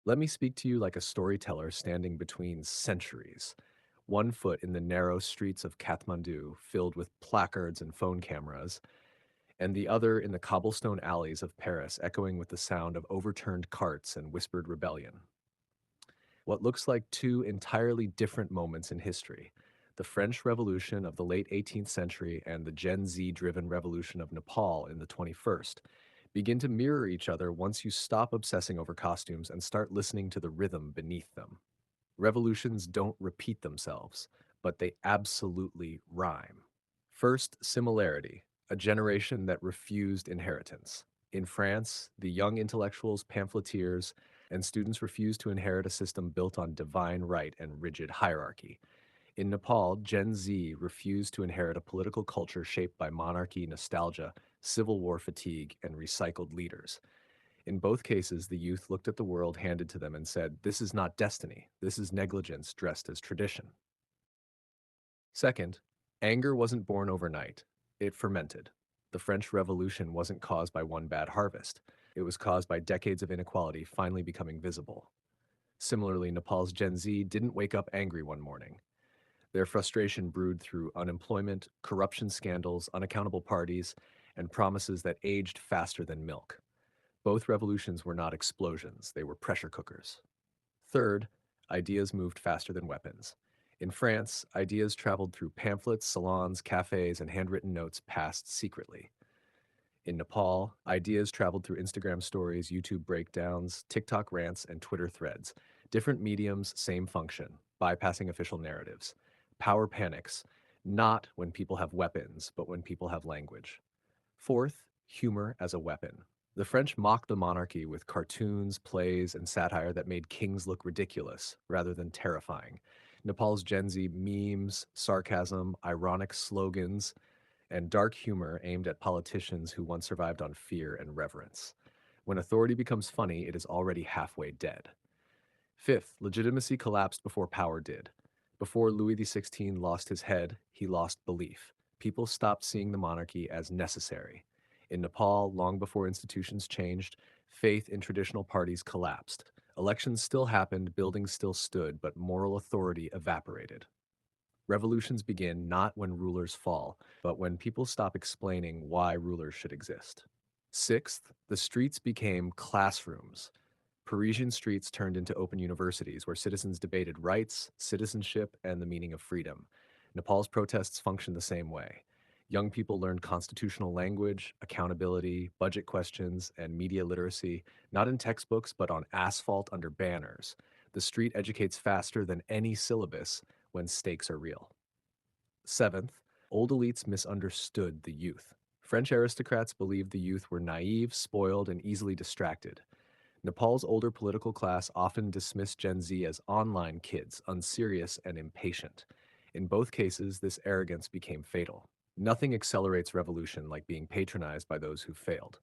Let me speak to you like a storyteller standing between centuries. One foot in the narrow streets of Kathmandu, filled with placards and phone cameras, and the other in the cobblestone alleys of Paris, echoing with the sound of overturned carts and whispered rebellion. What looks like two entirely different moments in history, the French Revolution of the late 18th century and the Gen Z driven revolution of Nepal in the 21st, begin to mirror each other once you stop obsessing over costumes and start listening to the rhythm beneath them. Revolutions don't repeat themselves, but they absolutely rhyme. First, similarity, a generation that refused inheritance. In France, the young intellectuals, pamphleteers, and students refused to inherit a system built on divine right and rigid hierarchy. In Nepal, Gen Z refused to inherit a political culture shaped by monarchy nostalgia, civil war fatigue, and recycled leaders. In both cases, the youth looked at the world handed to them and said, "This is not destiny, this is negligence dressed as tradition." Second, anger wasn't born overnight, it fermented. The French Revolution wasn't caused by one bad harvest, it was caused by decades of inequality finally becoming visible. Similarly, Nepal's Gen Z didn't wake up angry one morning. Their frustration brewed through unemployment, corruption scandals, unaccountable parties, and promises that aged faster than milk. Both revolutions were not explosions, they were pressure cookers. Third, ideas moved faster than weapons. In France, ideas traveled through pamphlets, salons, cafes, and handwritten notes passed secretly. In Nepal, ideas traveled through Instagram stories, YouTube breakdowns, TikTok rants, and Twitter threads. Different mediums, same function, bypassing official narratives. Power panics, not when people have weapons, but when people have language. Fourth, humor as a weapon. The French mocked the monarchy with cartoons, plays, and satire that made kings look ridiculous rather than terrifying. Nepal's Gen Z memes, sarcasm, ironic slogans, and dark humor aimed at politicians who once survived on fear and reverence. When authority becomes funny, it is already halfway dead. Fifth, legitimacy collapsed before power did. Before Louis XVI lost his head, he lost belief. People stopped seeing the monarchy as necessary. In Nepal, long before institutions changed, faith in traditional parties collapsed. Elections still happened, buildings still stood, but moral authority evaporated. Revolutions begin not when rulers fall, but when people stop explaining why rulers should exist. Sixth, the streets became classrooms. Parisian streets turned into open universities where citizens debated rights, citizenship, and the meaning of freedom. Nepal's protests functioned the same way. Young people learned constitutional language, accountability, budget questions, and media literacy, not in textbooks, but on asphalt under banners. The street educates faster than any syllabus when stakes are real. Seventh, old elites misunderstood the youth. French aristocrats believed the youth were naive, spoiled, and easily distracted. Nepal's older political class often dismissed Gen Z as online kids, unserious and impatient. In both cases, this arrogance became fatal. Nothing accelerates revolution like being patronized by those who failed.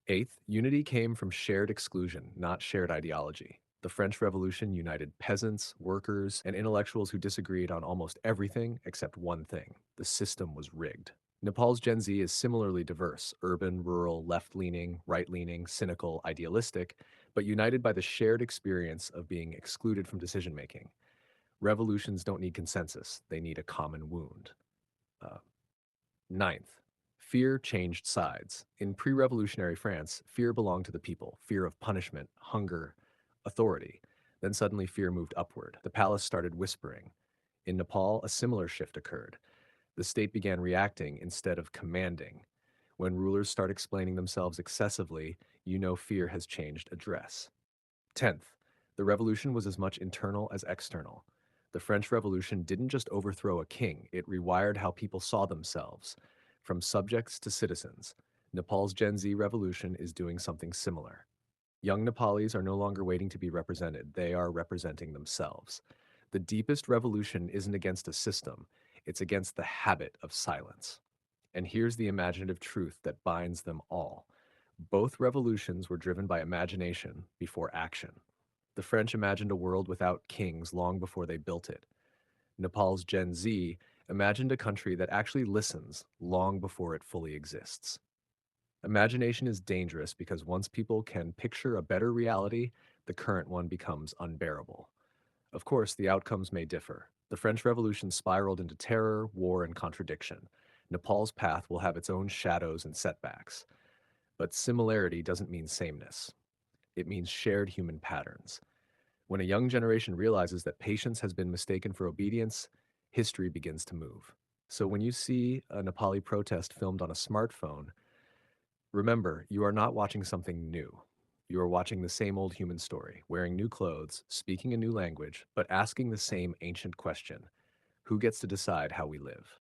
Eighth, unity came from shared exclusion, not shared ideology. The French Revolution united peasants, workers, and intellectuals who disagreed on almost everything except one thing: the system was rigged. Nepal's Gen Z is similarly diverse: urban, rural, left leaning, right leaning, cynical, idealistic, but united by the shared experience of being excluded from decision making. Revolutions don't need consensus, they need a common wound. Uh, Ninth, fear changed sides. In pre revolutionary France, fear belonged to the people: fear of punishment, hunger, authority. Then suddenly fear moved upward. The palace started whispering. In Nepal, a similar shift occurred. The state began reacting instead of commanding. When rulers start explaining themselves excessively, you know fear has changed address. 10th, the revolution was as much internal as external. The French Revolution didn't just overthrow a king, it rewired how people saw themselves, from subjects to citizens. Nepal's Gen Z revolution is doing something similar. Young Nepalis are no longer waiting to be represented, they are representing themselves. The deepest revolution isn't against a system, it's against the habit of silence. And here's the imaginative truth that binds them all. Both revolutions were driven by imagination before action. The French imagined a world without kings long before they built it. Nepal's Gen Z imagined a country that actually listens long before it fully exists. Imagination is dangerous because once people can picture a better reality, the current one becomes unbearable. Of course, the outcomes may differ. The French Revolution spiraled into terror, war, and contradiction. Nepal's path will have its own shadows and setbacks. But similarity doesn't mean sameness, it means shared human patterns. When a young generation realizes that patience has been mistaken for obedience, history begins to move. So when you see a Nepali protest filmed on a smartphone, remember, you are not watching something new. You are watching the same old human story, wearing new clothes, speaking a new language, but asking the same ancient question: who gets to decide how we live?